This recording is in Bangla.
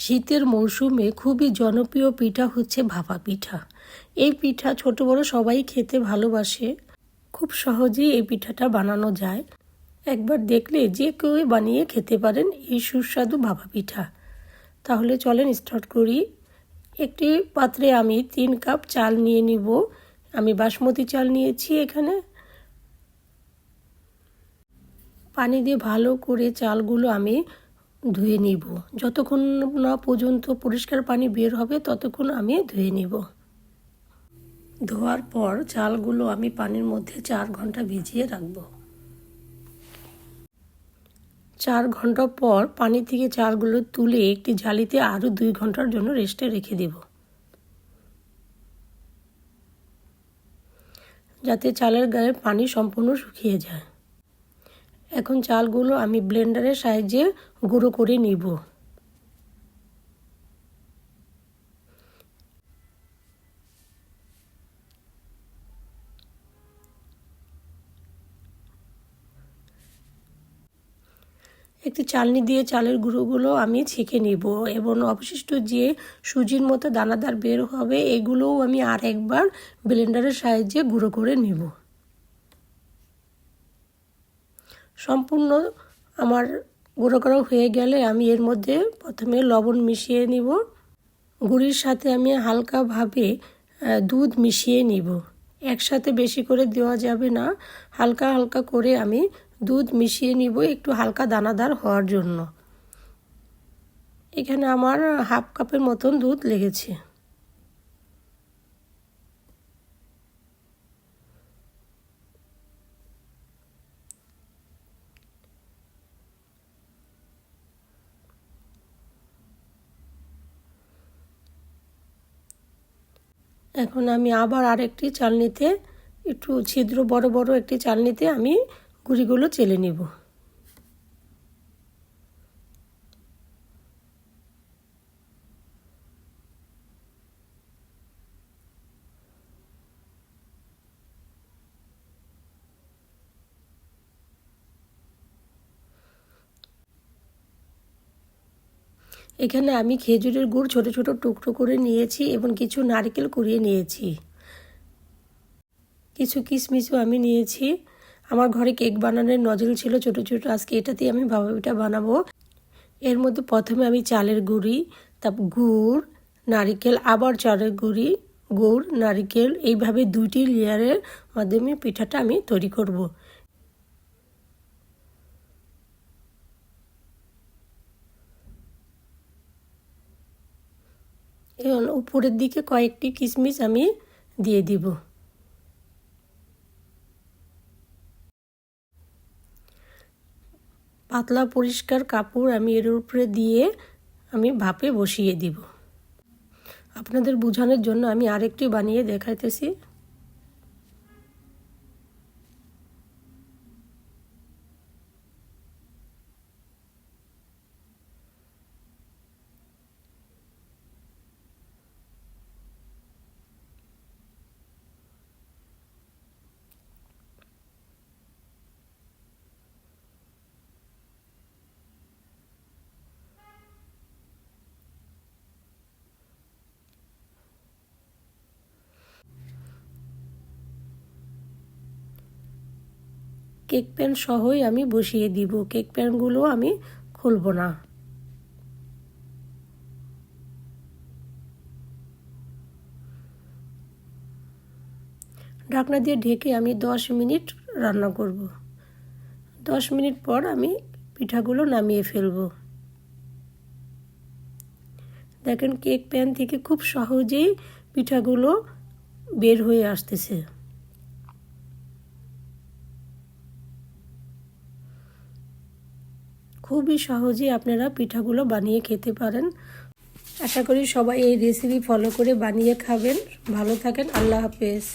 শীতের মৌসুমে খুবই জনপ্রিয় পিঠা হচ্ছে ভাপা পিঠা। এই পিঠা ছোট বড় সবাই খেতে ভালোবাসে। খুব সহজেই এই পিঠাটা বানানো যায়। একবার দেখলে যে কেউ বানিয়ে খেতে পারেন এই সুস্বাদু ভাপা পিঠা। তাহলে চলেন স্টার্ট করি। একটি পাত্রে আমি 3 কাপ চাল নিয়ে নিব। আমি বাসমতি চাল নিয়েছি। এখানে পানি দিয়ে ভালো করে চালগুলো আমি ধুয়ে নিব। যতক্ষণ না পর্যন্ত পরিষ্কার পানি বের হবে ততক্ষণ আমি ধুয়ে নিব। ধোয়ার পর চালগুলো আমি পানির মধ্যে 4 ঘন্টা ভিজিয়ে রাখব। 4 ঘন্টা পর পানি থেকে চালগুলো তুলে একটি জালিতে আরও 2 ঘন্টার জন্য রেস্টে রেখে দেব, যাতে চালের গায়ে পানি সম্পূর্ণ শুকিয়ে যায়। এখন চালগুলো আমি ব্লেন্ডারের সাহায্যে গুঁড়ো করে নিব। একটি চালনি দিয়ে চালের গুঁড়োগুলো আমি ছেঁকে নিব এবং অবশিষ্ট যে সুজির মতো দানাদার বের হবে এগুলোও আমি আর একবার ব্লেন্ডারের সাহায্যে গুঁড়ো করে নিব। সম্পূর্ণ আমার গুঁড়ো করা হয়ে গেলে আমি এর মধ্যে প্রথমে লবণ মিশিয়ে নিব। গুঁড়ির সাথে আমি হালকাভাবে দুধ মিশিয়ে নিব। একসাথে বেশি করে দেওয়া যাবে না, হালকা হালকা করে আমি দুধ মিশিয়ে নিব একটু হালকা দানাদার হওয়ার জন্য। এখানে আমার হাফ কাপের মতন দুধ লেগেছে। এখন আমি আবার আরেকটি চালনিতে একটু ছিদ্র বড় বড় একটি চালনিতে আমি গুঁড়িগুলো চেলে নিব। এখানে আমি খেজুরের গুড় ছোট ছোট টুকরো করে নিয়েছি এবং কিছু নারকেল কুড়িয়ে নিয়েছি। কিছু কিশমিশও আমি নিয়েছি। আমার ঘরে কেক বানানোর নজল ছিল ছোট ছোট, আজকে এটাতেই আমি ভাপা পিঠা বানাবো। এর মধ্যে প্রথমে আমি চালের গুঁড়ি, তারপর গুড়, নারকেল, আবার চালের গুঁড়ি, গুড়, নারকেল এইভাবে 2টি লেয়ারের মাধ্যমে পিঠাটা আমি তৈরি করব। এবং উপরের দিকে কয়েকটি কিশমিশ আমি দিয়ে দিব। পাতলা পরিষ্কার কাপড় আমি এর উপরে দিয়ে আমি ভাপে বসিয়ে দিব। আপনাদের বোঝানোর জন্য আমি আরেকটি বানিয়ে দেখাইতেছি। কেক প্যান সহই আমি বসিয়ে দিব। কেক প্যানগুলো আমি খুলব না। ঢাকনা দিয়ে ঢেকে আমি 10 মিনিট রান্না করব। 10 মিনিট পর আমি পিঠাগুলো নামিয়ে ফেলব। দেখেন কেক প্যান থেকে খুব সহজেই পিঠাগুলো বের হয়ে আসতেছে। খুবই সহজেই আপনারা পিঠাগুলো বানিয়ে খেতে পারেন। আশা করি সবাই এই রেসিপি ফলো করে বানিয়ে খাবেন। ভালো থাকেন। আল্লাহ হাফেজ।